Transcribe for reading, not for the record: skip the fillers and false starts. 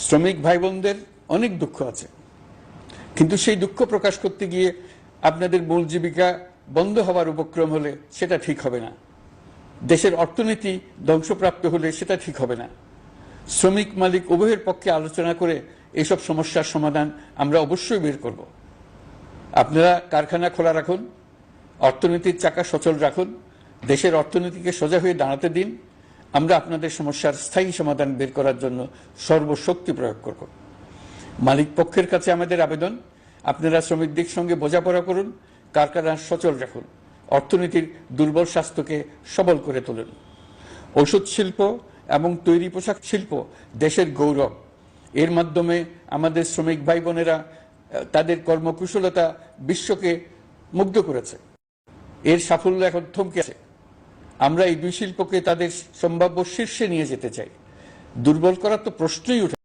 শ্রমিক ভাই বোনদের অনেক দুঃখ আছে, কিন্তু সেই দুঃখ প্রকাশ করতে গিয়ে আপনাদের মূল জীবিকা বন্ধ হওয়ার উপক্রম হলে সেটা ঠিক হবে না। দেশের অর্থনীতি ধ্বংসপ্রাপ্ত হলে সেটা ঠিক হবে না। শ্রমিক মালিক উভয়ের পক্ষে আলোচনা করে এইসব সমস্যার সমাধান আমরা অবশ্যই বের করব। আপনারা কারখানা খোলা রাখুন, অর্থনীতির চাকা সচল রাখুন, দেশের অর্থনীতিকে সোজা হয়ে দাঁড়াতে দিন। আমরা আপনাদের সমস্যার স্থায়ী সমাধান বের করার জন্য সর্বশক্তি প্রয়োগ করব। মালিক পক্ষের কাছে আমাদের আবেদন, আপনারা শ্রমিকদের সঙ্গে বোঝাপড়া করুন, কারখানা সচল রাখুন, অর্থনীতির দুর্বল স্বাস্থ্যকে সবল করে তুলুন। ঔষধ শিল্প এবং তৈরি পোশাক শিল্প দেশের গৌরব। এর মাধ্যমে আমাদের শ্রমিক ভাই বোনেরা তাদের কর্মকুশলতা বিশ্বকে মুগ্ধ করেছে। এর সাফল্য এখন থমকে আছে। আমরা এই দুই শিল্পকে তাদের সম্ভাব্য শীর্ষে নিয়ে যেতে চাই। দুর্বল করার তো প্রশ্নই উঠে